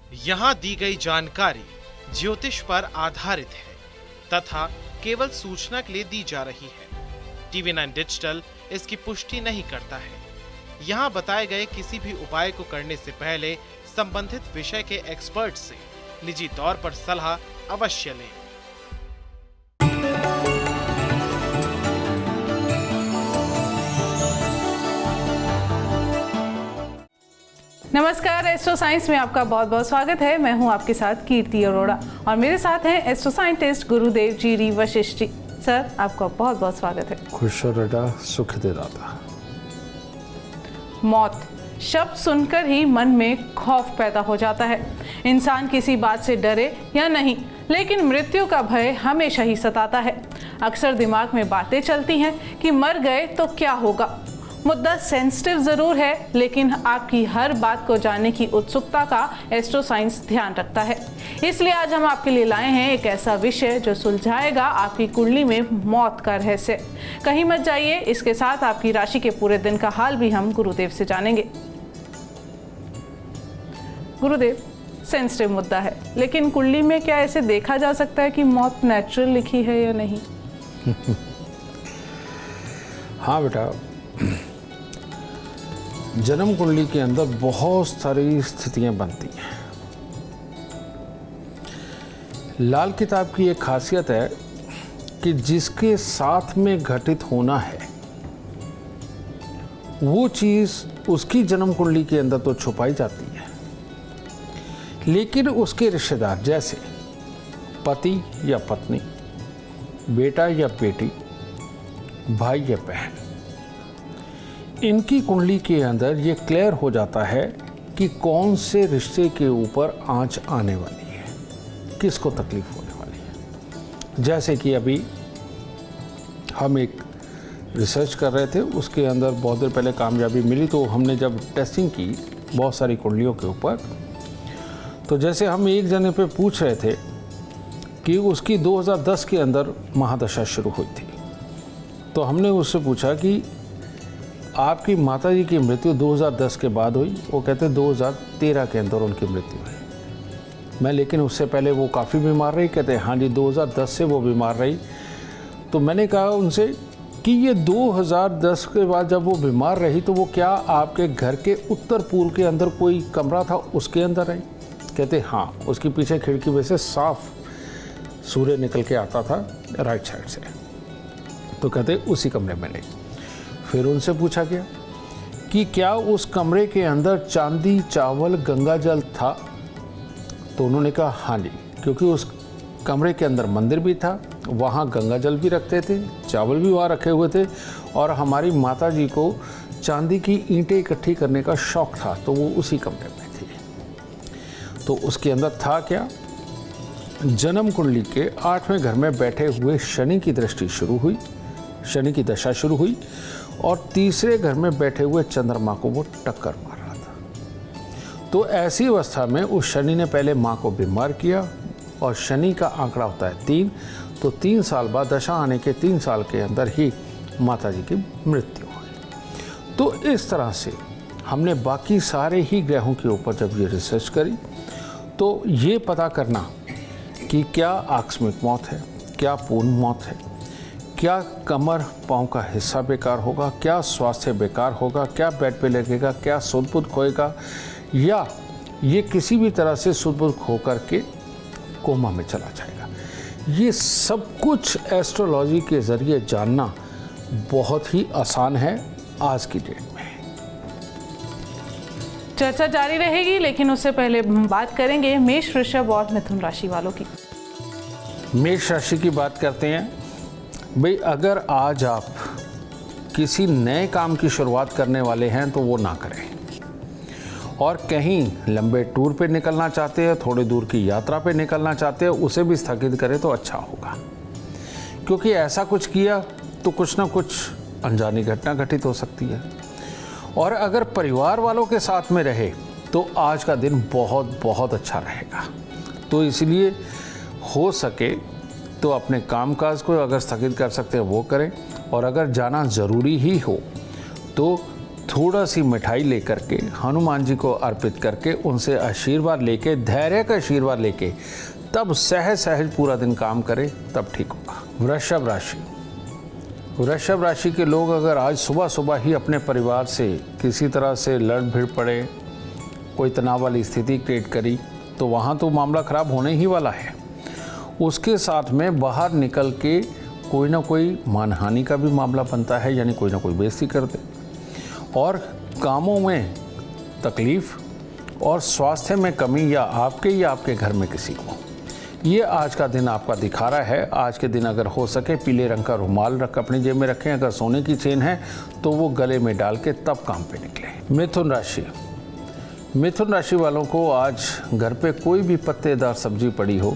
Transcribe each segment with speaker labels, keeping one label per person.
Speaker 1: यहाँ दी गई जानकारी ज्योतिष पर आधारित है तथा केवल सूचना के लिए दी जा रही है। TV9 डिजिटल इसकी पुष्टि नहीं करता है। यहाँ बताए गए किसी भी उपाय को करने से पहले संबंधित विषय के एक्सपर्ट से निजी तौर पर सलाह अवश्य लें।
Speaker 2: नमस्कार, एस्ट्रो साइंस में आपका बहुत बहुत स्वागत है। मैं हूं आपके साथ कीर्ति अरोड़ा और मेरे साथ हैं एस्ट्रो साइंटिस्ट गुरुदेव जी री वशिष्ठ जी। सर, आपका बहुत बहुत स्वागत है।
Speaker 3: खुश रहा, सुख दे दाता।
Speaker 2: मौत शब्द सुनकर ही मन में खौफ पैदा हो जाता है। इंसान किसी बात से डरे या नहीं, लेकिन मृत्यु का भय हमेशा ही सताता है। अक्सर दिमाग में बातें चलती हैं कि मर गए तो क्या होगा। मुद्दा सेंसिटिव जरूर है, लेकिन आपकी हर बात को जानने की उत्सुकता का एस्ट्रो साइंस ध्यान रखता है। इसलिए आज हम आपके लिए लाए हैं एक ऐसा विषय जो सुलझाएगा आपकी कुंडली में मौत का रहस्य। कहीं मत जाइए, इसके साथ आपकी राशि के पूरे दिन का हाल भी हम गुरुदेव से जानेंगे। गुरुदेव, सेंसिटिव मुद्दा है, लेकिन कुंडली में क्या ऐसे देखा जा सकता है कि मौत नेचुरल लिखी है या नहीं?
Speaker 3: हाँ बेटा, जन्म कुंडली के अंदर बहुत सारी स्थितियां बनती हैं। लाल किताब की एक खासियत है कि जिसके साथ में घटित होना है वो चीज उसकी जन्म कुंडली के अंदर तो छुपाई जाती है, लेकिन उसके रिश्तेदार जैसे पति या पत्नी, बेटा या बेटी, भाई या बहन, इनकी कुंडली के अंदर ये क्लियर हो जाता है कि कौन से रिश्ते के ऊपर आंच आने वाली है, किसको तकलीफ होने वाली है। जैसे कि अभी हम एक रिसर्च कर रहे थे, उसके अंदर बहुत देर पहले कामयाबी मिली, तो हमने जब टेस्टिंग की बहुत सारी कुंडलियों के ऊपर, तो जैसे हम एक जने पे पूछ रहे थे कि उसकी 2010 के अंदर महादशा शुरू हुई थी, तो हमने उससे पूछा कि आपकी माताजी की मृत्यु 2010 के बाद हुई? वो कहते 2013 के अंदर उनकी मृत्यु हुई। मैं लेकिन उससे पहले वो काफ़ी बीमार रही। कहते हाँ जी, 2010 से वो बीमार रही। तो मैंने कहा उनसे कि ये 2010 के बाद जब वो बीमार रही तो वो क्या आपके घर के उत्तर पूर्व के अंदर कोई कमरा था उसके अंदर रही? कहते हाँ, उसकी पीछे खिड़की में से साफ सूर्य निकल के आता था राइट साइड से। तो कहते उसी कमरे में नहीं। फिर उनसे पूछा गया कि क्या उस कमरे के अंदर चांदी, चावल, गंगा जल था? तो उन्होंने कहा हाँ जी, क्योंकि उस कमरे के अंदर मंदिर भी था, वहाँ गंगा जल भी रखते थे, चावल भी वहाँ रखे हुए थे, और हमारी माता जी को चांदी की ईंटें इकट्ठी करने का शौक था, तो वो उसी कमरे में थी। तो उसके अंदर था क्या? जन्म कुंडली के 8वें घर में बैठे हुए शनि की दृष्टि शुरू हुई, शनि की दशा शुरू हुई, और तीसरे घर में बैठे हुए चंद्रमा को वो टक्कर मार रहा था। तो ऐसी अवस्था में उस शनि ने पहले माँ को बीमार किया, और शनि का आंकड़ा होता है 3, तो 3 साल बाद, दशा आने के 3 साल के अंदर ही माता जी की मृत्यु हुई। तो इस तरह से हमने बाकी सारे ही ग्रहों के ऊपर जब ये रिसर्च करी, तो ये पता करना कि क्या आकस्मिक मौत है, क्या पूर्ण मौत है, क्या कमर पाँव का हिस्सा बेकार होगा, क्या स्वास्थ्य बेकार होगा, क्या बेड पे लगेगा, क्या सुध बुध खोएगा, या ये किसी भी तरह से सुध बुध खो करके कोमा में चला जाएगा। ये सब कुछ एस्ट्रोलॉजी के ज़रिए जानना बहुत ही आसान है आज की डेट में।
Speaker 2: चर्चा जारी रहेगी, लेकिन उससे पहले हम बात करेंगे मेष, वृषभ और मिथुन राशि वालों की।
Speaker 3: मेष राशि की बात करते हैं। भाई, अगर आज आप किसी नए काम की शुरुआत करने वाले हैं तो वो ना करें, और कहीं लंबे टूर पे निकलना चाहते हैं, थोड़ी दूर की यात्रा पे निकलना चाहते हैं, उसे भी स्थगित करें तो अच्छा होगा, क्योंकि ऐसा कुछ किया तो कुछ ना कुछ अनजानी घटना घटित हो सकती है। और अगर परिवार वालों के साथ में रहे तो आज का दिन बहुत बहुत अच्छा रहेगा। तो इसलिए हो सके तो अपने कामकाज को अगर स्थगित कर सकते हैं वो करें, और अगर जाना ज़रूरी ही हो तो थोड़ा सी मिठाई लेकर के हनुमान जी को अर्पित करके उनसे आशीर्वाद लेके, धैर्य का आशीर्वाद लेके, तब सहज सहज पूरा दिन काम करें, तब ठीक होगा। वृषभ राशि। वृषभ राशि के लोग अगर आज सुबह सुबह ही अपने परिवार से किसी तरह से लड़ भिड़ पड़े, कोई तनाव वाली स्थिति क्रिएट करी, तो वहाँ तो मामला ख़राब होने ही वाला है। उसके साथ में बाहर निकल के कोई ना कोई मानहानि का भी मामला बनता है, यानी कोई ना कोई बेइज्जती कर दे, और कामों में तकलीफ और स्वास्थ्य में कमी, या आपके घर में किसी को। ये आज का दिन आपका दिखा रहा है। आज के दिन अगर हो सके पीले रंग का रुमाल अपनी जेब में रखें, अगर सोने की चेन है तो वो गले में डाल के तब काम पे निकले। मिथुन राशि। मिथुन राशि वालों को आज घर पे कोई भी पत्तेदार सब्जी पड़ी हो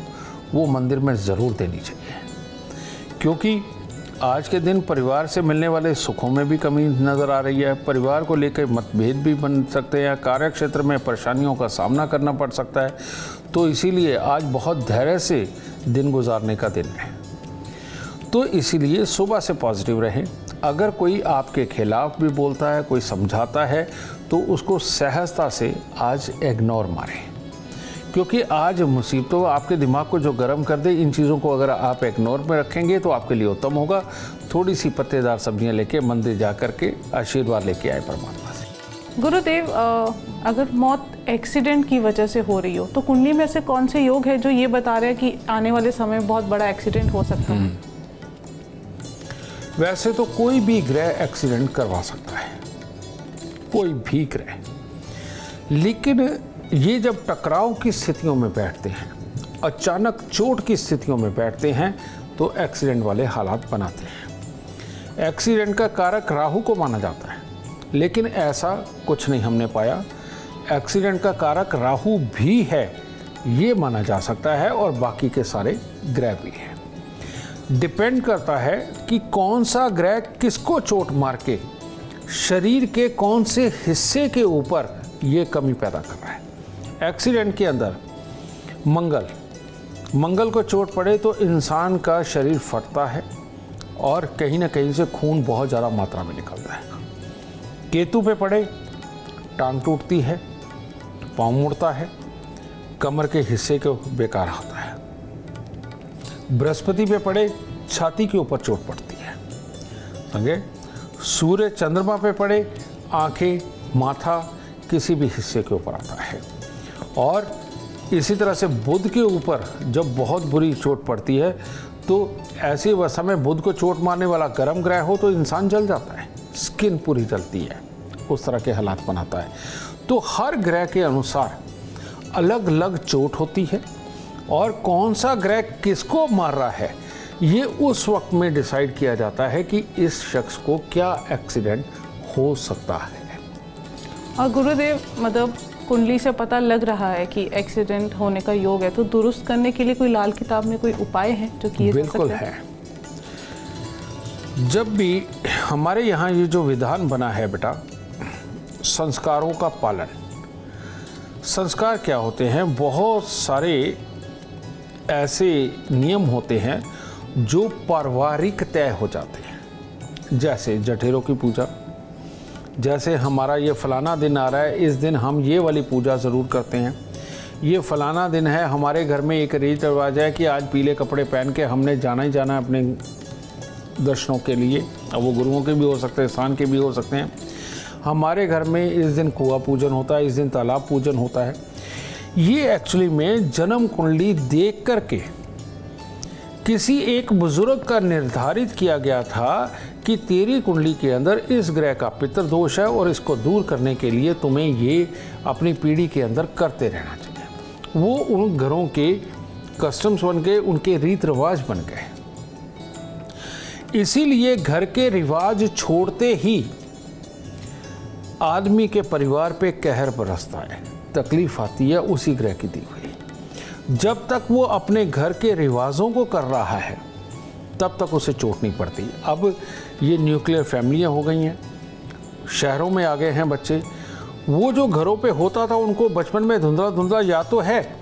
Speaker 3: वो मंदिर में ज़रूर देनी चाहिए, क्योंकि आज के दिन परिवार से मिलने वाले सुखों में भी कमी नज़र आ रही है। परिवार को लेकर मतभेद भी बन सकते हैं, कार्य क्षेत्र में परेशानियों का सामना करना पड़ सकता है। तो इसीलिए आज बहुत धैर्य से दिन गुजारने का दिन है। तो इसीलिए सुबह से पॉजिटिव रहें। अगर कोई आपके खिलाफ भी बोलता है, कोई समझाता है, तो उसको सहजता से आज इग्नोर मारें, क्योंकि आज मुसीबतों आपके दिमाग को जो गर्म कर दे, इन चीज़ों को अगर आप इग्नोर में रखेंगे तो आपके लिए उत्तम होगा। थोड़ी सी पत्तेदार सब्जियां लेके मंदिर जा कर के आशीर्वाद लेके आए परमात्मा से।
Speaker 2: गुरुदेव, अगर मौत एक्सीडेंट की वजह से हो रही हो तो कुंडली में से कौन से योग है जो ये बता रहे हैं कि आने वाले समय में बहुत बड़ा एक्सीडेंट हो सकता है?
Speaker 3: वैसे तो कोई भी ग्रह एक्सीडेंट करवा सकता है, कोई भी ग्रह, लेकिन ये जब टकराव की स्थितियों में बैठते हैं, अचानक चोट की स्थितियों में बैठते हैं, तो एक्सीडेंट वाले हालात बनाते हैं। एक्सीडेंट का कारक राहु को माना जाता है, लेकिन ऐसा कुछ नहीं हमने पाया। एक्सीडेंट का कारक राहु भी है, ये माना जा सकता है, और बाकी के सारे ग्रह भी हैं। डिपेंड करता है कि कौन सा ग्रह किसको चोट मार के शरीर के कौन से हिस्से के ऊपर ये कमी पैदा कर रहा है। एक्सीडेंट के अंदर मंगल को चोट पड़े तो इंसान का शरीर फटता है और कहीं ना कहीं से खून बहुत ज़्यादा मात्रा में निकलता है। केतु पे पड़े टांग टूटती है, पाँव मुड़ता है, कमर के हिस्से को बेकार होता है। बृहस्पति पे पड़े छाती के ऊपर चोट पड़ती है, समझे। सूर्य चंद्रमा पे पड़े आंखें, माथा, किसी भी हिस्से के ऊपर आता है। और इसी तरह से बुध के ऊपर जब बहुत बुरी चोट पड़ती है तो ऐसी अवस्था में बुध को चोट मारने वाला गर्म ग्रह हो तो इंसान जल जाता है, स्किन पूरी जलती है, उस तरह के हालात बनाता है। तो हर ग्रह के अनुसार अलग अलग चोट होती है, और कौन सा ग्रह किसको मार रहा है ये उस वक्त में डिसाइड किया जाता है कि इस शख्स को क्या एक्सीडेंट हो सकता है।
Speaker 2: और गुरुदेव, मतलब कुंडली से पता लग रहा है कि एक्सीडेंट होने का योग है, तो दुरुस्त करने के लिए कोई लाल किताब में कोई उपाय है जो किए जा सकते हैं?
Speaker 3: बिल्कुल है। जब भी हमारे यहाँ ये जो विधान बना है बेटा, संस्कारों का पालन। संस्कार क्या होते हैं? बहुत सारे ऐसे नियम होते हैं जो पारिवारिक तय हो जाते हैं, जैसे जठेरों की पूजा। जैसे हमारा ये फलाना दिन आ रहा है, इस दिन हम ये वाली पूजा ज़रूर करते हैं। ये फलाना दिन है, हमारे घर में एक रीत रिवाज है कि आज पीले कपड़े पहन के हमने जाना ही जाना है अपने दर्शनों के लिए। अब वो गुरुओं के भी हो सकते हैं, स्थान के भी हो सकते हैं। हमारे घर में इस दिन कुआं पूजन होता है, इस दिन तालाब पूजन होता है। ये एक्चुअली में जन्म कुंडली देख करके किसी एक बुजुर्ग का निर्धारित किया गया था कि तेरी कुंडली के अंदर इस ग्रह का पितृदोष है और इसको दूर करने के लिए तुम्हें ये अपनी पीढ़ी के अंदर करते रहना चाहिए। वो उन घरों के कस्टम्स बन गए, उनके रीत रिवाज बन गए। इसीलिए घर के रिवाज छोड़ते ही आदमी के परिवार पे कहर बरसता है, तकलीफ आती है उसी ग्रह की दी हुई। जब तक वो अपने घर के रिवाजों को कर रहा है तब तक उसे चोट नहीं पड़ती। अब ये न्यूक्लियर फैमिलियाँ हो गई हैं, शहरों में आ गए हैं बच्चे। वो जो घरों पे होता था उनको बचपन में धुंधला धुंधला याद तो है,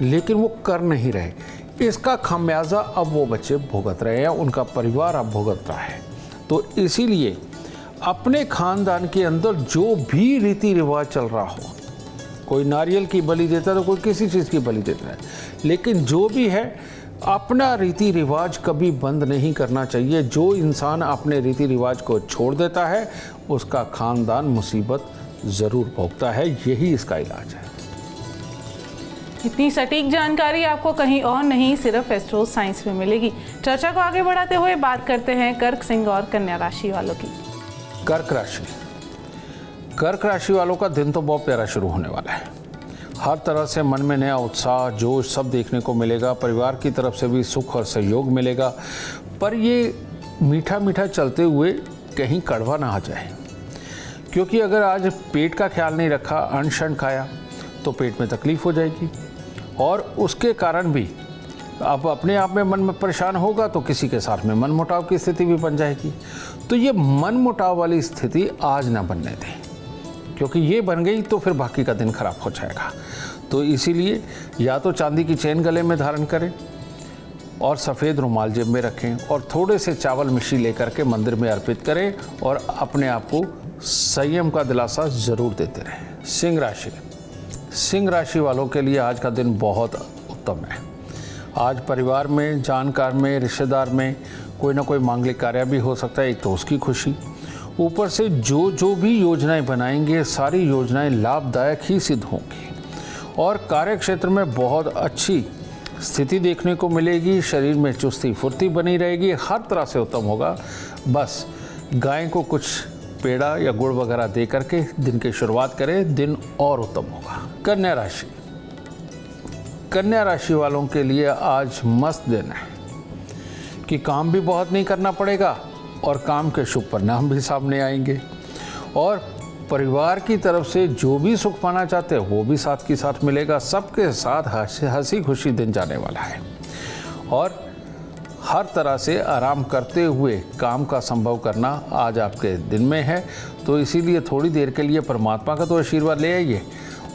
Speaker 3: लेकिन वो कर नहीं रहे। इसका खामियाजा अब वो बच्चे भुगत रहे हैं, उनका परिवार अब भुगत रहा है। तो इसीलिए अपने खानदान के अंदर जो भी रीति रिवाज चल रहा हो, कोई नारियल की बलि देता है तो कोई किसी चीज़ की बलि देता है, लेकिन जो भी है अपना रीति रिवाज कभी बंद नहीं करना चाहिए। जो इंसान अपने रीति रिवाज को छोड़ देता है उसका खानदान मुसीबत ज़रूर भोगता है। यही इसका इलाज है।
Speaker 2: इतनी सटीक जानकारी आपको कहीं और नहीं, सिर्फ एस्ट्रो साइंस में मिलेगी। चर्चा को आगे बढ़ाते हुए बात करते हैं कर्क, सिंह और कन्या राशि वालों की।
Speaker 3: कर्क राशि, कर्क राशि वालों का दिन तो बहुत प्यारा शुरू होने वाला है। हर तरह से मन में नया उत्साह, जोश सब देखने को मिलेगा। परिवार की तरफ से भी सुख और सहयोग मिलेगा, पर ये मीठा मीठा चलते हुए कहीं कड़वा ना आ जाए, क्योंकि अगर आज पेट का ख्याल नहीं रखा, अनशन खाया तो पेट में तकलीफ हो जाएगी और उसके कारण भी अब अपने आप में मन में परेशान होगा तो किसी के साथ में मनमुटाव की स्थिति भी बन जाएगी। तो ये मनमुटाव वाली स्थिति आज ना बनने दें, क्योंकि ये बन गई तो फिर बाकी का दिन खराब हो जाएगा। तो इसीलिए या तो चांदी की चेन गले में धारण करें और सफ़ेद रुमाल जेब में रखें और थोड़े से चावल मिश्री लेकर के मंदिर में अर्पित करें और अपने आप को संयम का दिलासा ज़रूर देते रहें। सिंह राशि, सिंह राशि वालों के लिए आज का दिन बहुत उत्तम है। आज परिवार में, जानकार में, रिश्तेदार में कोई ना कोई मांगलिक कार्य भी हो सकता है, एक तो उसकी खुशी, ऊपर से जो भी योजनाएं बनाएंगे सारी योजनाएं लाभदायक ही सिद्ध होंगी और कार्य क्षेत्र में बहुत अच्छी स्थिति देखने को मिलेगी। शरीर में चुस्ती फुर्ती बनी रहेगी, हर तरह से उत्तम होगा। बस गाय को कुछ पेड़ा या गुड़ वगैरह दे करके दिन की शुरुआत करें, दिन और उत्तम होगा। कन्या राशि, कन्या राशि वालों के लिए आज मस्त दिन है कि काम भी बहुत नहीं करना पड़ेगा और काम के शुभ परिणाम भी सामने आएंगे और परिवार की तरफ से जो भी सुख पाना चाहते हैं वो भी साथ के साथ मिलेगा। सबके साथ हंसी खुशी दिन जाने वाला है और हर तरह से आराम करते हुए काम का संभव करना आज आपके दिन में है। तो इसीलिए थोड़ी देर के लिए परमात्मा का तो आशीर्वाद ले आइए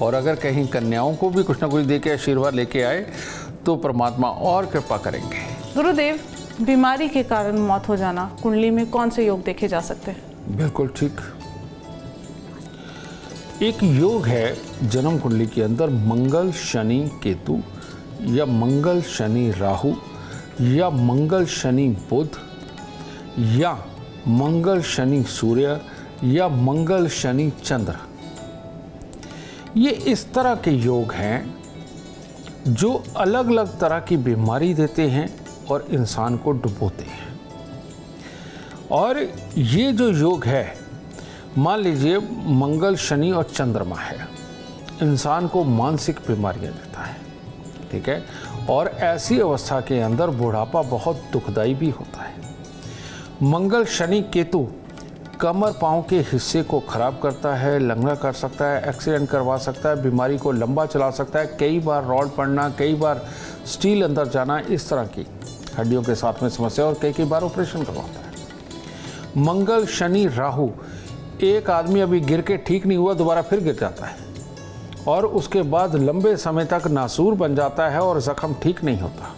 Speaker 3: और अगर कहीं कन्याओं को भी कुछ ना कुछ दे के आशीर्वाद लेके आए तो परमात्मा और कृपा करेंगे।
Speaker 2: गुरुदेव, बीमारी के कारण मौत हो जाना, कुंडली में कौन से योग देखे जा सकते हैं?
Speaker 3: बिल्कुल ठीक। एक योग है जन्म कुंडली के अंदर मंगल शनि केतु या मंगल शनि राहु या मंगल शनि बुध या मंगल शनि सूर्य या मंगल शनि चंद्र। ये इस तरह के योग हैं जो अलग अलग तरह की बीमारी देते हैं और इंसान को डुबोते हैं। और ये जो योग है, मान लीजिए मंगल शनि और चंद्रमा है, इंसान को मानसिक बीमारियां देता है, ठीक है। और ऐसी अवस्था के अंदर बुढ़ापा बहुत दुखदाई भी होता है। मंगल शनि केतु कमर पाँव के हिस्से को खराब करता है, लंगड़ा कर सकता है, एक्सीडेंट करवा सकता है, बीमारी को लंबा चला सकता है, कई बार रॉड पड़ना, कई बार स्टील अंदर जाना, इस तरह की हड्डियों के साथ में समस्या और कई बार ऑपरेशन करवाता है। मंगल शनि राहु, एक आदमी अभी गिर के ठीक नहीं हुआ दोबारा फिर गिर जाता है और उसके बाद लंबे समय तक नासूर बन जाता है और जख्म ठीक नहीं होता।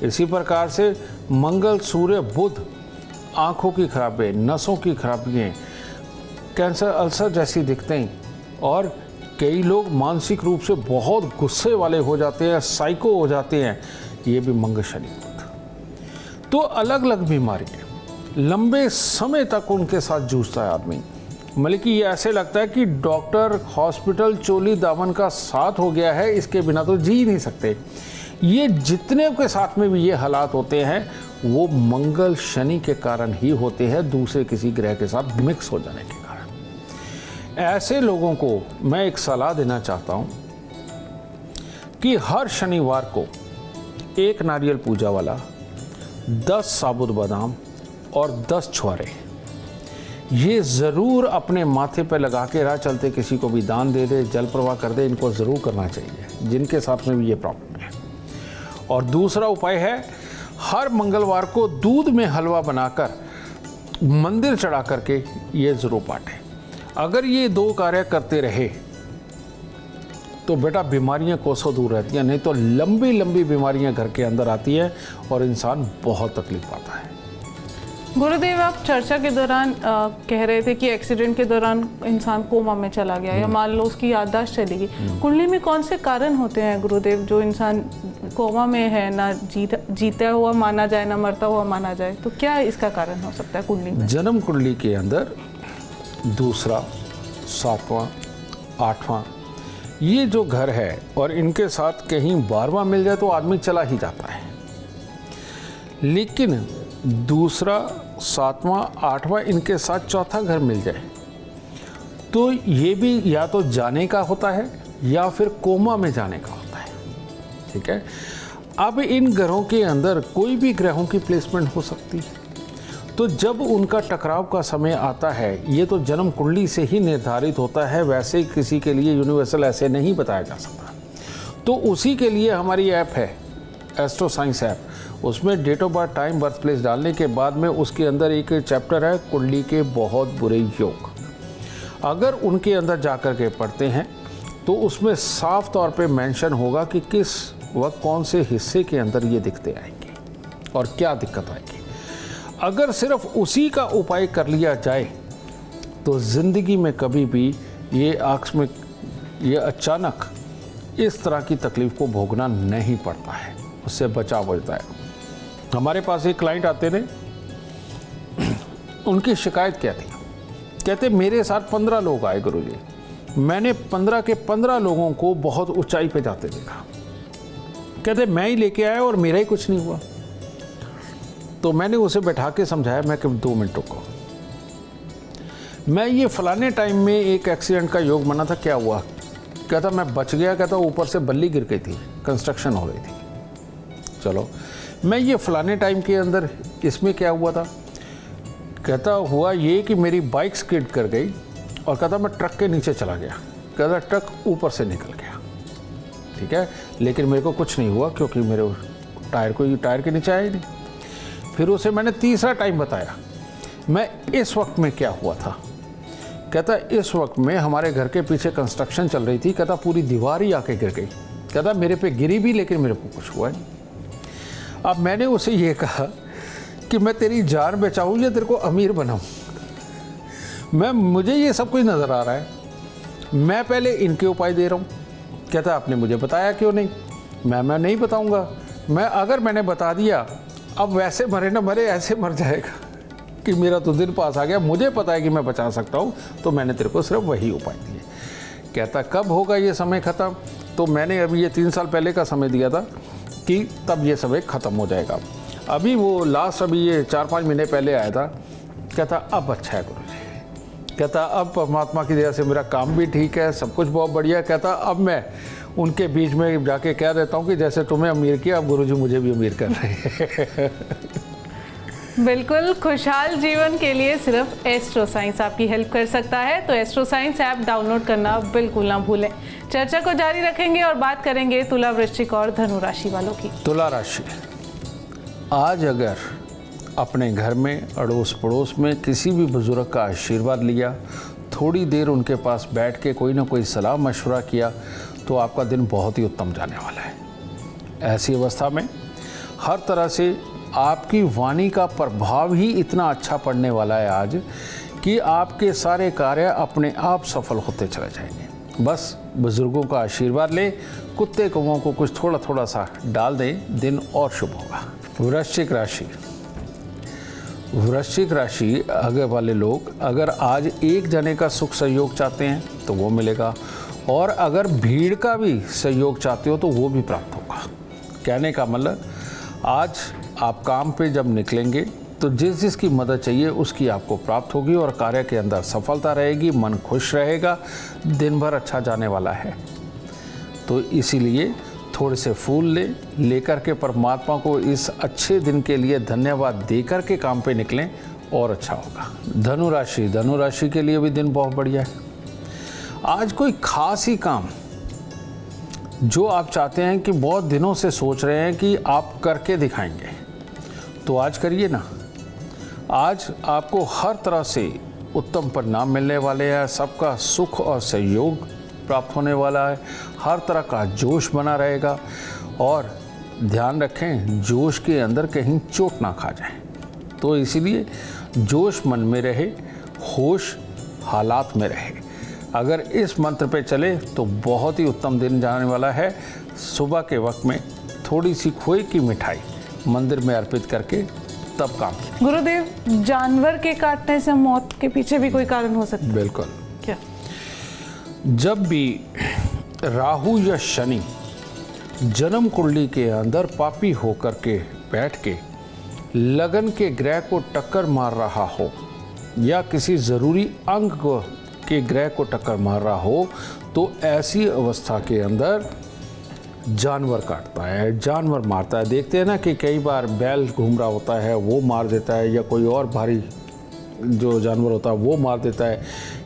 Speaker 3: इसी प्रकार से मंगल सूर्य बुध आँखों की खराबी, नसों की खराबियाँ, कैंसर, अल्सर जैसी दिखते हैं और कई लोग मानसिक रूप से बहुत गुस्से वाले हो जाते हैं, साइको हो जाते हैं, ये भी मंगल शनि बुध। तो अलग अलग बीमारियाँ लंबे समय तक उनके साथ जूझता है आदमी। मतलब कि ये ऐसे लगता है कि डॉक्टर, हॉस्पिटल, चोली दामन का साथ हो गया है, इसके बिना तो जी नहीं सकते। ये जितने के साथ में भी ये हालात होते हैं वो मंगल शनि के कारण ही होते हैं, दूसरे किसी ग्रह के साथ मिक्स हो जाने के कारण। ऐसे लोगों को मैं एक सलाह देना चाहता हूँ कि हर शनिवार को एक नारियल पूजा वाला, 10 साबुत बादाम और 10 छुआरे ये ज़रूर अपने माथे पर लगा के राह चलते किसी को भी दान दे दे, जल प्रवाह कर दे। इनको ज़रूर करना चाहिए जिनके साथ में भी ये प्रॉब्लम है। और दूसरा उपाय है, हर मंगलवार को दूध में हलवा बनाकर मंदिर चढ़ा करके ये ज़रूर बांटें। अगर ये 2 कार्य करते रहे तो बेटा बीमारियां कोसों दूर रहती हैं, नहीं तो लंबी लंबी बीमारियां घर के अंदर आती हैं और इंसान बहुत तकलीफ पाता है।
Speaker 2: गुरुदेव, आप चर्चा के दौरान कह रहे थे कि एक्सीडेंट के दौरान इंसान कोमा में चला गया या मान लो उसकी याददाश्त चली गई। कुंडली में कौन से कारण होते हैं गुरुदेव जो इंसान कोमा में है, ना जीता हुआ माना जाए ना मरता हुआ माना जाए, तो क्या इसका कारण हो सकता है कुंडली में?
Speaker 3: जन्म कुंडली के अंदर दूसरा, 7वां, 8वां ये जो घर है और इनके साथ कहीं 12वां मिल जाए तो आदमी चला ही जाता है। लेकिन दूसरा, 7वां, 8वां इनके साथ चौथा घर मिल जाए तो ये भी या तो जाने का होता है या फिर कोमा में जाने का होता है। ठीक है। अब इन ग्रहों के अंदर कोई भी ग्रहों की प्लेसमेंट हो सकती है, तो जब उनका टकराव का समय आता है ये तो जन्म कुंडली से ही निर्धारित होता है, वैसे किसी के लिए यूनिवर्सल ऐसे नहीं बताया जा सकता। तो उसी के लिए हमारी ऐप है एस्ट्रो साइंस ऐप, उसमें date of birth, time, birth place डालने के बाद में उसके अंदर एक चैप्टर है कुंडली के बहुत बुरे योग। अगर उनके अंदर जाकर के पढ़ते हैं तो उसमें साफ तौर पे मेंशन होगा कि किस वक्त कौन से हिस्से के अंदर ये दिक्कतें आएंगी और क्या दिक्कत आएगी। अगर सिर्फ उसी का उपाय कर लिया जाए तो ज़िंदगी में कभी भी ये आकस्मिक, ये अचानक इस तरह की तकलीफ़ को भोगना नहीं पड़ता है, उससे बचाव हो जाता है। हमारे पास एक क्लाइंट आते थे, उनकी शिकायत क्या थी? कहते मेरे साथ 15 लोग आए गुरुजी, मैंने 15 के 15 लोगों को बहुत ऊंचाई पे जाते देखा। कहते मैं ही लेके आया और मेरा ही कुछ नहीं हुआ। तो मैंने उसे बैठा के समझाया, मैं कि 2 मिनट रुको, मैं ये फलाने टाइम में एक एक्सीडेंट का योग बना था, क्या हुआ? कहता मैं बच गया। कहता ऊपर से बल्ली गिर गई थी, कंस्ट्रक्शन हो रही थी। चलो, मैं ये फलाने टाइम के अंदर इसमें क्या हुआ था? कहता हुआ ये कि मेरी बाइक स्किड कर गई और कहता मैं ट्रक के नीचे चला गया। कहता ट्रक ऊपर से निकल गया, ठीक है, लेकिन मेरे को कुछ नहीं हुआ क्योंकि मेरे टायर के नीचे आया ही नहीं। फिर उसे मैंने तीसरा टाइम बताया, मैं इस वक्त में क्या हुआ था। कहता इस वक्त में हमारे घर के पीछे कंस्ट्रक्शन चल रही थी। कहता पूरी दीवार ही आके गिर गई। कहता मेरे पे गिरी भी लेकिन मेरे को कुछ हुआ नहीं। अब मैंने उसे ये कहा कि मैं तेरी जान बचाऊं या तेरे को अमीर बनाऊं? मुझे ये सब कुछ नज़र आ रहा है, मैं पहले इनके उपाय दे रहा हूँ। कहता आपने मुझे बताया क्यों नहीं? मैं नहीं बताऊँगा। अगर मैंने बता दिया, अब वैसे मरे ना मरे ऐसे मर जाएगा कि मेरा तो दिन पास आ गया। मुझे पता है कि मैं बचा सकता हूँ, तो मैंने तेरे को सिर्फ वही उपाय दिए। कहता कब होगा ये समय ख़त्म? तो मैंने अभी ये 3 साल पहले का समय दिया था कि तब ये समय ख़त्म हो जाएगा। अभी वो लास्ट अभी ये 4-5 महीने पहले आया था। कहता अब अच्छा है गुरुजी। कहता अब परमात्मा की दया से मेरा काम भी ठीक है, सब कुछ बहुत बढ़िया। कहता अब मैं उनके बीच में जाके कह देता हूँ कि जैसे तुम्हें अमीर किया, अब गुरुजी मुझे भी अमीर कर रहे हैं।
Speaker 2: बिल्कुल, खुशहाल जीवन के लिए सिर्फ एस्ट्रो साइंस आपकी हेल्प कर सकता है। तो एस्ट्रो साइंस ऐप डाउनलोड करना बिल्कुल ना भूलें। चर्चा को जारी रखेंगे और बात करेंगे तुला, वृश्चिक और धनु राशि वालों की।
Speaker 3: तुला राशि, आज अगर अपने घर में अड़ोस पड़ोस में किसी भी बुजुर्ग का आशीर्वाद लिया, थोड़ी देर उनके पास बैठ के कोई ना कोई सलाह मशवरा किया, तो आपका दिन बहुत ही उत्तम जाने वाला है। ऐसी अवस्था में हर तरह से आपकी वाणी का प्रभाव ही इतना अच्छा पड़ने वाला है आज कि आपके सारे कार्य अपने आप सफल होते चले जाएंगे। बस बुजुर्गों का आशीर्वाद लें, कुत्ते कौवों को कुछ थोड़ा थोड़ा सा डाल दें, दिन और शुभ होगा। वृश्चिक राशि, वृश्चिक राशि आगे वाले लोग अगर आज एक जने का सुख सहयोग चाहते हैं तो वो मिलेगा, और अगर भीड़ का भी सहयोग चाहते हो तो वो भी प्राप्त होगा। कहने का मतलब, आज आप काम पे जब निकलेंगे तो जिसकी मदद चाहिए उसकी आपको प्राप्त होगी और कार्य के अंदर सफलता रहेगी, मन खुश रहेगा, दिन भर अच्छा जाने वाला है। तो इसीलिए थोड़े से फूल लेकर के परमात्मा को इस अच्छे दिन के लिए धन्यवाद देकर के काम पे निकलें और अच्छा होगा। धनु राशि, धनु राशि के लिए भी दिन बहुत बढ़िया है। आज कोई खास ही काम जो आप चाहते हैं कि बहुत दिनों से सोच रहे हैं कि आप करके दिखाएंगे, तो आज करिए ना। आज आपको हर तरह से उत्तम परिणाम मिलने वाले हैं, सबका सुख और सहयोग प्राप्त होने वाला है, हर तरह का जोश बना रहेगा। और ध्यान रखें, जोश के अंदर कहीं चोट ना खा जाए। तो इसीलिए जोश मन में रहे, होश हालात में रहे। अगर इस मंत्र पे चले तो बहुत ही उत्तम दिन जाने वाला है। सुबह के वक्त में थोड़ी सी खोए की मिठाई मंदिर में अर्पित करके तब काम करें।
Speaker 2: गुरुदेव, जानवर के काटने से मौत के पीछे भी कोई कारण हो सकता है?
Speaker 3: बिल्कुल।
Speaker 2: क्या?
Speaker 3: जब भी राहु या शनि जन्म कुंडली के अंदर पापी होकर के बैठ के लगन के ग्रह को टक्कर मार रहा हो या किसी ज़रूरी अंग के ग्रह को टक्कर मार रहा हो, तो ऐसी अवस्था के अंदर जानवर काटता है, जानवर मारता है। देखते हैं ना कि कई बार बैल घूम रहा होता है, वो मार देता है, या कोई और भारी जो जानवर होता है वो मार देता है।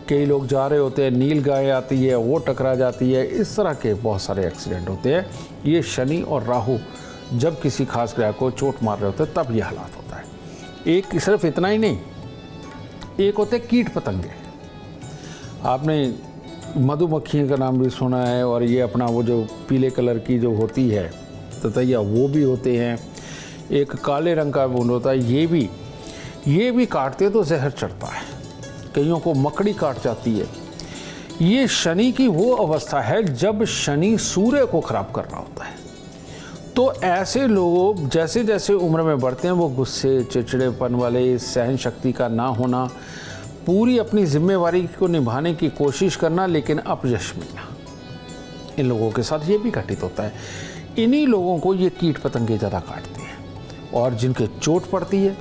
Speaker 3: कई लोग जा रहे होते हैं, नील गाय आती है, वो टकरा जाती है। इस तरह के बहुत सारे एक्सीडेंट होते हैं। ये शनि और राहु जब किसी खास ग्रह को चोट मार रहे होते हैं तब ये हालात होता है। एक सिर्फ इतना ही नहीं, एक होते कीट पतंगे। आपने मधुमक्खियों का नाम भी सुना है, और ये अपना वो जो पीले कलर की जो होती है ततैया, वो भी होते हैं। एक काले रंग का बूंद होता है, ये भी काटते तो जहर चढ़ता है। कईयों को मकड़ी काट जाती है। ये शनि की वो अवस्था है जब शनि सूर्य को खराब कर रहा होता है। तो ऐसे लोग जैसे जैसे उम्र में बढ़ते हैं, वो गुस्से, चिड़चिड़ेपन वाले, सहन शक्ति का ना होना, पूरी अपनी जिम्मेवारी को निभाने की कोशिश करना लेकिन अपयश मिलना, इन लोगों के साथ ये भी घटित होता है। इन्हीं लोगों को ये कीट पतंगे ज़्यादा काटते हैं। और जिनके चोट पड़ती है,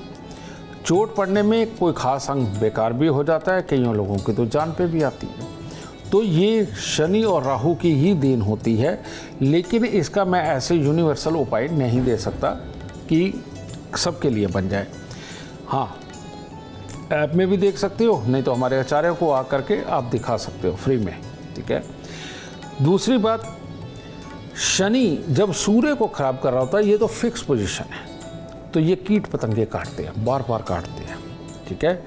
Speaker 3: चोट पड़ने में कोई खास अंग बेकार भी हो जाता है, कईयों लोगों की तो जान पे भी आती है। तो ये शनि और राहु की ही देन होती है, लेकिन इसका मैं ऐसे यूनिवर्सल उपाय नहीं दे सकता कि सबके लिए बन जाए। हाँ, ऐप में भी देख सकते हो, नहीं तो हमारे आचार्य को आकर के आप दिखा सकते हो फ्री में, ठीक है। दूसरी बात, शनि जब सूर्य को खराब कर रहा होता है, ये तो फिक्स पोजीशन है, तो ये कीट पतंगे काटते हैं, बार बार काटते हैं, ठीक है।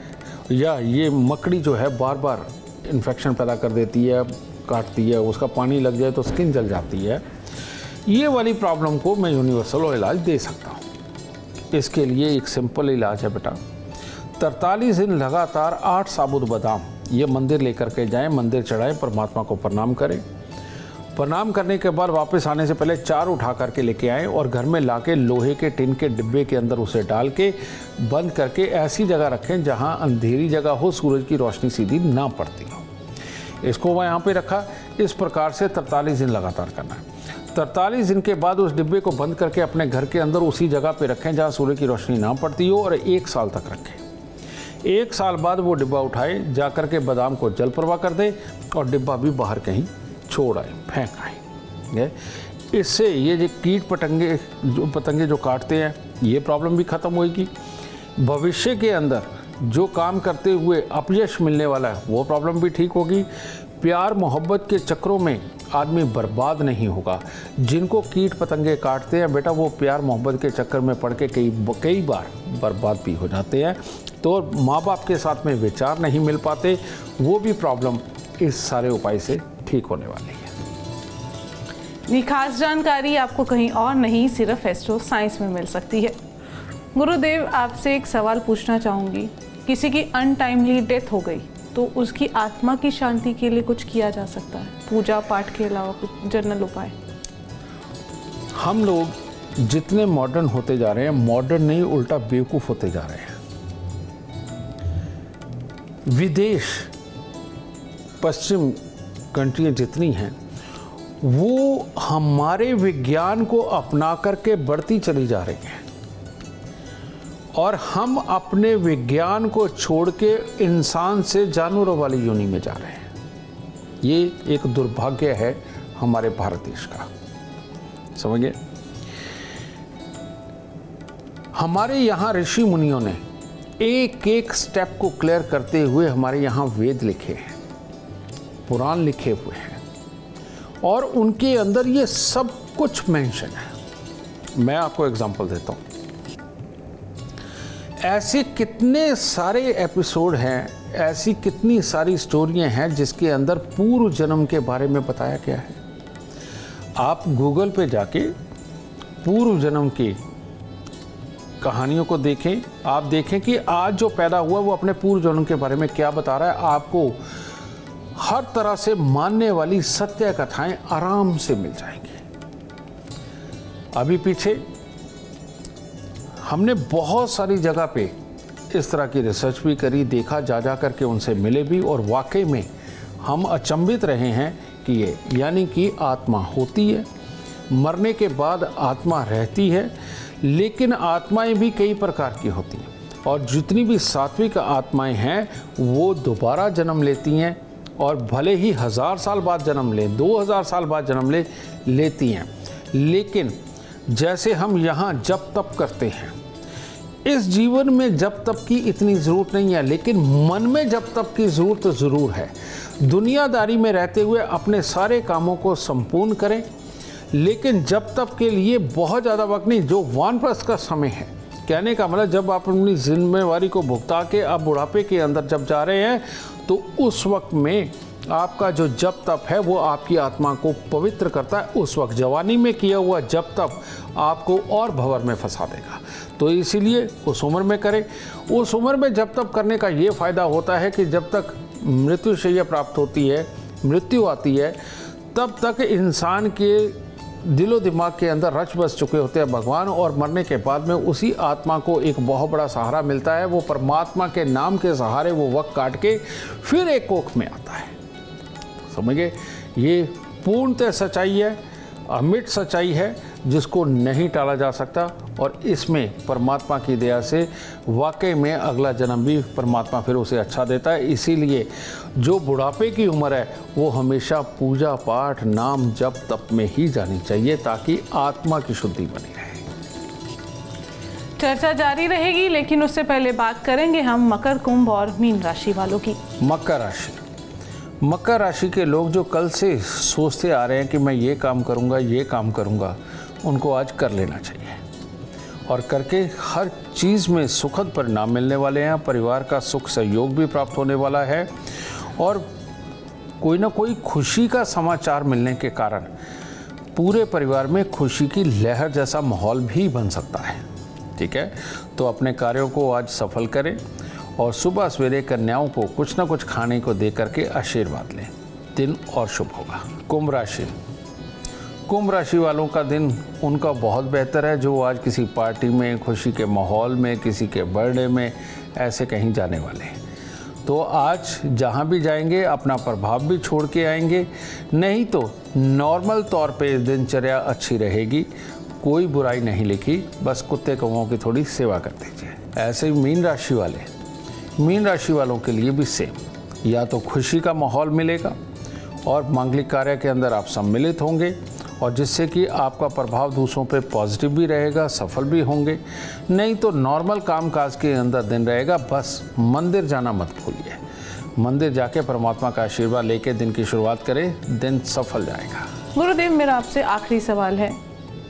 Speaker 3: या ये मकड़ी जो है बार बार इन्फेक्शन पैदा कर देती है, काटती है, उसका पानी लग जाए तो स्किन जल जाती है। ये वाली प्रॉब्लम को मैं यूनिवर्सल इलाज दे सकता हूँ। इसके लिए एक सिंपल इलाज है बेटा, 43 दिन लगातार 8 साबुत बादाम ये मंदिर लेकर के जाएं, मंदिर चढ़ाएं, परमात्मा को प्रणाम करें। प्रणाम करने के बाद वापस आने से पहले 4 उठा करके लेके आएँ और घर में लाके लोहे के टिन के डिब्बे के अंदर उसे डाल के बंद करके ऐसी जगह रखें जहां अंधेरी जगह हो, सूरज की रोशनी सीधी ना पड़ती हो। इसको वह यहाँ पे रखा। इस प्रकार से 43 दिन लगातार करना है। 43 दिन के बाद उस डिब्बे को बंद करके अपने घर के अंदर उसी जगह पे रखें जहाँ सूर्य की रोशनी ना पड़ती हो, और 1 साल तक रखें। 1 साल बाद वो डिब्बा उठाए, जा कर के बादाम को जल प्रवाह कर दे और डिब्बा भी बाहर कहीं छोड़ आए, फेंक आए। इससे ये जो कीट पतंगे जो काटते हैं, ये प्रॉब्लम भी ख़त्म होगी। भविष्य के अंदर जो काम करते हुए अपयश मिलने वाला है, वो प्रॉब्लम भी ठीक होगी। प्यार मोहब्बत के चक्रों में आदमी बर्बाद नहीं होगा। जिनको कीट पतंगे काटते हैं बेटा, वो प्यार मोहब्बत के चक्कर में पड़ के कई बार बर्बाद भी हो जाते हैं। तो माँ बाप के साथ में विचार नहीं मिल पाते, वो भी प्रॉब्लम इस सारे उपाय से ठीक होने वाली है।
Speaker 2: ये खास जानकारी आपको कहीं और नहीं, सिर्फ एस्ट्रो साइंस में मिल सकती है। गुरुदेव, आपसे एक सवाल पूछना चाहूँगी। किसी की अनटाइमली डेथ हो गई तो उसकी आत्मा की शांति के लिए कुछ किया जा सकता है, पूजा पाठ के अलावा कुछ जनरल उपाय?
Speaker 3: हम लोग जितने मॉडर्न होते जा रहे हैं, मॉडर्न नहीं उल्टा बेवकूफ़ होते जा रहे हैं। विदेश, पश्चिम कंट्रियाँ जितनी हैं, वो हमारे विज्ञान को अपना करके बढ़ती चली जा रही हैं, और हम अपने विज्ञान को छोड़ के इंसान से जानवरों वाली योनि में जा रहे हैं। ये एक दुर्भाग्य है हमारे भारत देश का, समझिए। हमारे यहाँ ऋषि मुनियों ने एक एक स्टेप को क्लियर करते हुए हमारे यहाँ वेद लिखे हैं, पुराण लिखे हुए हैं, और उनके अंदर ये सब कुछ मेंशन है। मैं आपको एग्जांपल देता हूँ। ऐसे कितने सारे एपिसोड हैं, ऐसी कितनी सारी स्टोरियां हैं जिसके अंदर पूर्व जन्म के बारे में बताया गया है। आप गूगल पे जाके पूर्व जन्म की कहानियों को देखें, आप देखें कि आज जो पैदा हुआ वो अपने पूर्वजन्म के बारे में क्या बता रहा है। आपको हर तरह से मानने वाली सत्य कथाएं आराम से मिल जाएंगी। अभी पीछे हमने बहुत सारी जगह पे इस तरह की रिसर्च भी करी, देखा, जा करके उनसे मिले भी, और वाकई में हम अचंभित रहे हैं कि ये यानी कि आत्मा होती है, मरने के बाद आत्मा रहती है, लेकिन आत्माएं भी कई प्रकार की होती हैं, और जितनी भी सात्विक आत्माएं हैं वो दोबारा जन्म लेती हैं, और भले ही 1000 साल बाद जन्म लें, 2000 साल बाद जन्म लेती हैं, लेकिन जैसे हम यहाँ जप तप करते हैं, इस जीवन में जप तप की इतनी ज़रूरत नहीं है, लेकिन मन में जप तप की ज़रूरत ज़रूर है। दुनियादारी में रहते हुए अपने सारे कामों को संपूर्ण करें, लेकिन जप तप के लिए बहुत ज़्यादा वक्त नहीं, जो वानप्रस्थ का समय है। कहने का मतलब जब आप अपनी जिम्मेवारी को भुगता के आप बुढ़ापे के अंदर जब जा रहे हैं, तो उस वक्त में आपका जो जप तप है वो आपकी आत्मा को पवित्र करता है। उस वक्त जवानी में किया हुआ जप तप आपको और भंवर में फंसा देगा। तो इसीलिए उस उम्र में करें। उस उम्र में जप तप करने का ये फ़ायदा होता है कि जब तक मृत्युशैया प्राप्त होती है, मृत्यु आती है, तब तक इंसान के दिलो दिमाग के अंदर रच बस चुके होते हैं भगवान, और मरने के बाद में उसी आत्मा को एक बहुत बड़ा सहारा मिलता है। वो परमात्मा के नाम के सहारे वो वक्त काट के फिर एक कोख में आता है। समझिए, ये पूर्णतः सच्चाई है, अमिट सच्चाई है, जिसको नहीं टाला जा सकता, और इसमें परमात्मा की दया से वाकई में अगला जन्म भी परमात्मा फिर उसे अच्छा देता है। इसीलिए जो बुढ़ापे की उम्र है वो हमेशा पूजा पाठ, नाम जप तप में ही जानी चाहिए, ताकि आत्मा की शुद्धि बनी रहे।
Speaker 2: चर्चा जारी रहेगी, लेकिन उससे पहले बात करेंगे हम मकर, कुंभ और मीन राशि वालों की।
Speaker 3: मकर राशि के लोग जो कल से सोचते आ रहे हैं कि मैं ये काम करूँगा, उनको आज कर लेना चाहिए, और करके हर चीज़ में सुखद परिणाम मिलने वाले हैं। परिवार का सुख सहयोग भी प्राप्त होने वाला है, और कोई ना कोई खुशी का समाचार मिलने के कारण पूरे परिवार में खुशी की लहर जैसा माहौल भी बन सकता है। ठीक है, तो अपने कार्यों को आज सफल करें, और सुबह सवेरे कन्याओं को कुछ ना कुछ खाने को दे करके आशीर्वाद लें। दिन और शुभ होगा। कुंभ राशि वालों का दिन उनका बहुत बेहतर है, जो आज किसी पार्टी में, खुशी के माहौल में, किसी के बर्थडे में ऐसे कहीं जाने वाले हैं। तो आज जहाँ भी जाएंगे अपना प्रभाव भी छोड़ के आएंगे, नहीं तो नॉर्मल तौर पे दिनचर्या अच्छी रहेगी, कोई बुराई नहीं लिखी, बस कुत्ते कौओं की थोड़ी सेवा कर दीजिए। ऐसे ही मीन राशि वालों के लिए भी सेम, या तो खुशी का माहौल मिलेगा और मांगलिक कार्य के अंदर आप सम्मिलित होंगे, और जिससे कि आपका प्रभाव दूसरों पे पॉजिटिव भी रहेगा, सफल भी होंगे। नहीं तो नॉर्मल कामकाज के अंदर दिन रहेगा। बस मंदिर जाना मत भूलिए, मंदिर जाके परमात्मा का आशीर्वाद लेके दिन की शुरुआत करें, दिन सफल जाएगा।
Speaker 2: गुरुदेव, मेरा आपसे आखिरी सवाल है,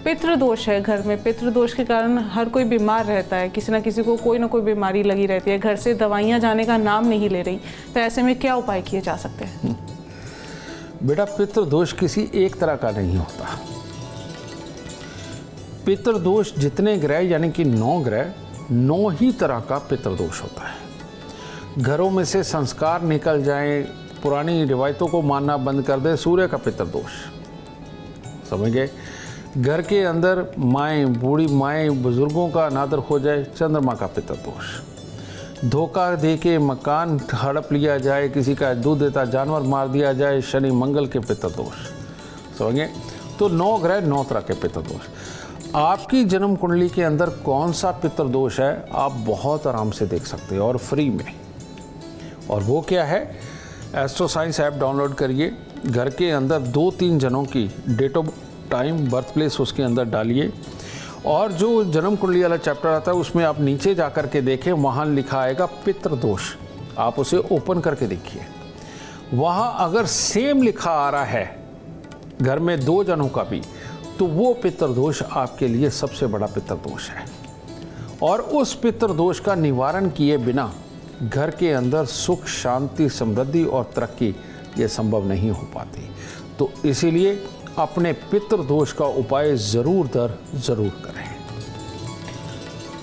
Speaker 2: पितृदोष है घर में, पितृदोष के कारण हर कोई बीमार रहता है, किसी ना किसी को कोई ना कोई बीमारी लगी रहती है, घर से दवाइयाँ जाने का नाम नहीं ले रही, तो ऐसे में क्या उपाय किए जा सकते हैं?
Speaker 3: बेटा, पितृदोष किसी एक तरह का नहीं होता। पितृदोष जितने ग्रह यानी कि 9 ग्रह, 9 ही तरह का पितृदोष होता है। घरों में से संस्कार निकल जाएं, पुरानी रिवायतों को मानना बंद कर दे, सूर्य का पितृदोष। समझ गए? घर के अंदर माएँ, बूढ़ी माएँ, बुजुर्गों का अनादर हो जाए, चंद्रमा का पितृदोष। धोखा दे के मकान हड़प लिया जाए, किसी का दूध देता जानवर मार दिया जाए, शनि मंगल के पितृदोष। समझे? तो 9 ग्रह 9 तरह के पितृदोष। आपकी जन्म कुंडली के अंदर कौन सा पितृदोष है आप बहुत आराम से देख सकते हैं, और फ्री में। और वो क्या है? एस्ट्रो साइंस ऐप डाउनलोड करिए, घर के अंदर 2-3 जनों की date of time, birth place उसके अंदर डालिए, और जो जन्म कुंडली वाला चैप्टर आता है उसमें आप नीचे जा कर के देखें, वहाँ लिखा आएगा पितृदोष। आप उसे ओपन करके देखिए, वहाँ अगर सेम लिखा आ रहा है घर में 2 जनों का भी, तो वो पितृदोष आपके लिए सबसे बड़ा पितृदोष है। और उस पितृदोष का निवारण किए बिना घर के अंदर सुख, शांति, समृद्धि और तरक्की ये संभव नहीं हो पाती। तो इसीलिए अपने पितृदोष का उपाय ज़रूर करें।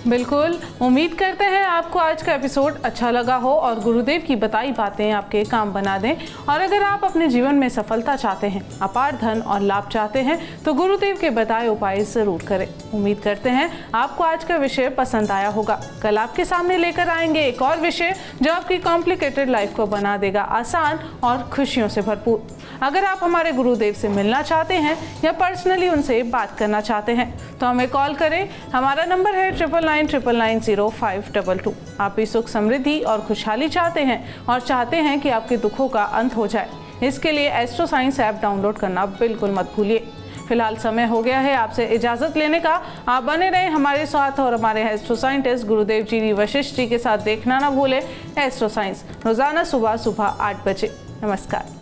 Speaker 2: बिल्कुल, उम्मीद करते हैं आपको आज का एपिसोड अच्छा लगा हो और गुरुदेव की बताई बातें आपके काम बना दें। और अगर आप अपने जीवन में सफलता चाहते हैं, अपार धन और लाभ चाहते हैं तो गुरुदेव के बताए उपाय जरूर करें। उम्मीद करते हैं आपको आज का विषय पसंद आया होगा। कल आपके सामने लेकर आएंगे एक और विषय जो आपकी कॉम्प्लिकेटेड लाइफ को बना देगा आसान और खुशियों से भरपूर। अगर आप हमारे गुरुदेव से मिलना चाहते हैं या पर्सनली उनसे बात करना चाहते हैं तो हमें कॉल करें। हमारा नंबर है 9999900522। आप भी सुख समृद्धि और खुशहाली चाहते हैं और चाहते हैं कि आपके दुखों का अंत हो जाए, इसके लिए एस्ट्रो साइंस ऐप डाउनलोड करना बिल्कुल मत भूलिए। फिलहाल समय हो गया है आपसे इजाजत लेने का। आप बने रहें हमारे साथ और हमारे एस्ट्रो साइंटिस्ट गुरुदेव जी वशिष्ठ जी के साथ देखना ना भूलें एस्ट्रो साइंस रोजाना सुबह 8 बजे। नमस्कार।